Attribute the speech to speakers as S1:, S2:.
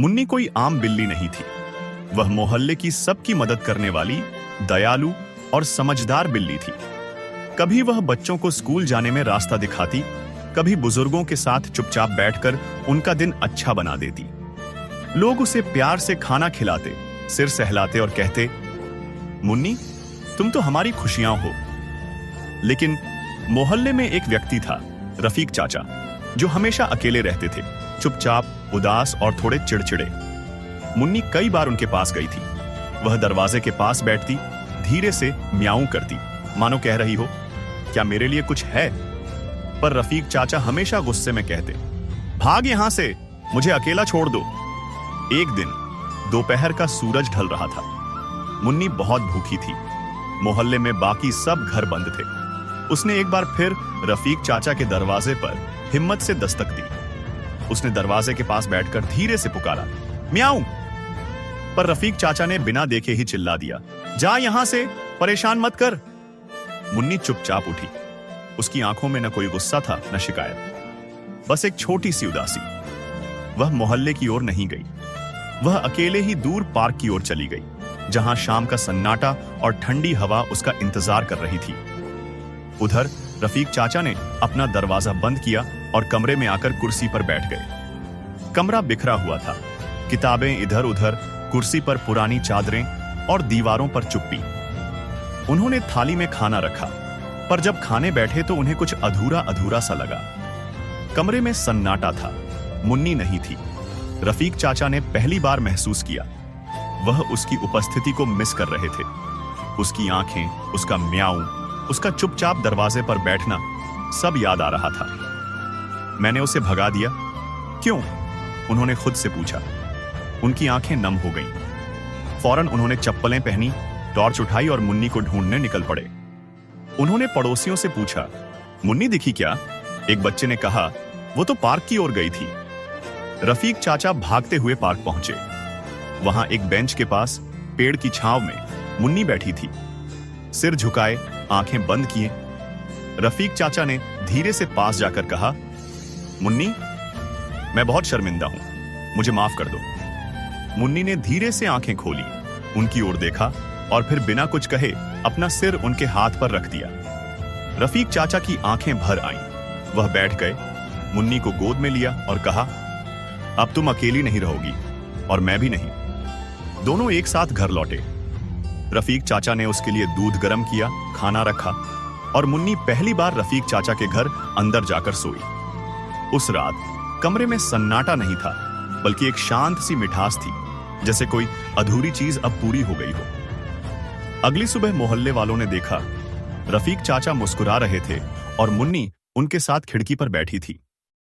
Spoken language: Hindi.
S1: मुन्नी कोई आम बिल्ली नहीं थी। वह मोहल्ले की सबकी मदद करने वाली दयालु और समझदार बिल्ली थी। कभी वह बच्चों को स्कूल जाने में रास्ता दिखाती, कभी बुजुर्गों के साथ चुपचाप बैठकर उनका दिन अच्छा बना देती। लोग उसे प्यार से खाना खिलाते, सिर सहलाते और कहते, मुन्नी तुम तो हमारी खुशियां हो। लेकिन मोहल्ले में एक व्यक्ति था, रफीक चाचा, जो हमेशा अकेले रहते थे, चुपचाप, उदास और थोड़े चिड़चिड़े। मुन्नी कई बार उनके पास गई थी। वह दरवाजे के पास बैठती, धीरे से म्याऊं करती, मानो कह रही हो, क्या मेरे लिए कुछ है? पर रफीक चाचा हमेशा गुस्से में कहते, भाग यहां से, मुझे अकेला छोड़ दो। एक दिन दोपहर का सूरज ढल रहा था। मुन्नी बहुत भूखी थी। मोहल्ले में बाकी सब घर बंद थे। उसने एक बार फिर रफीक चाचा के दरवाजे पर हिम्मत से दस्तक दी। उसने दरवाजे के पास बैठकर धीरे से पुकारा, म्याऊं। पर रफीक चाचा ने बिना देखे ही चिल्ला दिया, जा यहां से, परेशान मत कर। मुन्नी चुपचाप उठी। उसकी आंखों में न कोई गुस्सा था, न शिकायत, बस एक छोटी सी उदासी। वह मोहल्ले की ओर नहीं गई। वह अकेले ही दूर पार्क की ओर चली गई, जहां शाम का सन्नाटा और ठंडी हवा उसका इंतजार कर रही थी। उधर रफीक चाचा ने अपना दरवाजा बंद किया और कमरे में आकर कुर्सी पर बैठ गए। कमरा बिखरा हुआ था, किताबें इधर उधर, कुर्सी पर पुरानी चादरें और दीवारों पर चुप्पी। उन्होंने थाली में खाना रखा, पर जब खाने बैठे तो उन्हें कुछ अधूरा अधूरा सा लगा। कमरे में सन्नाटा था, मुन्नी नहीं थी। रफीक चाचा ने पहली बार महसूस किया, वह उसकी उपस्थिति को मिस कर रहे थे। उसकी आंखें, उसका म्याऊं, उसका चुपचाप दरवाजे पर बैठना, सब याद आ रहा था। मैंने उसे भगा दिया। क्यों? उन्होंने खुद से पूछा। उनकी आंखें नम हो गईं। फौरन उन्होंने चप्पलें पहनी, टॉर्च उठाई और मुन्नी को ढूंढने निकल पड़े। उन्होंने पड़ोसियों से पूछा, मुन्नी दिखी क्या? एक बच्चे ने कहा, वो तो पार्क की ओर गई थी। रफीक चाचा भागते हुए पार्क पहुंचे। वहां एक बेंच के पास पेड़ की छांव में मुन्नी बैठी थी, सिर झुकाए, आंखें बंद किए। रफीक चाचा ने धीरे से पास जाकर कहा, मुन्नी, मैं बहुत शर्मिंदा हूं, मुझे माफ कर दो। मुन्नी ने धीरे से आंखें खोली, उनकी ओर देखा और फिर बिना कुछ कहे अपना सिर उनके हाथ पर रख दिया। रफीक चाचा की आंखें भर आईं। वह बैठ गए, मुन्नी को गोद में लिया और कहा, अब तुम अकेली नहीं रहोगी और मैं भी नहीं। दोनों एक साथ घर लौटे। रफीक चाचा ने उसके लिए दूध गर्म किया, खाना रखा और मुन्नी पहली बार रफीक चाचा के घर अंदर जाकर सोई। उस रात कमरे में सन्नाटा नहीं था, बल्कि एक शांत सी मिठास थी, जैसे कोई अधूरी चीज अब पूरी हो गई हो। अगली सुबह मोहल्ले वालों ने देखा, रफीक चाचा मुस्कुरा रहे थे और मुन्नी उनके साथ खिड़की पर बैठी थी।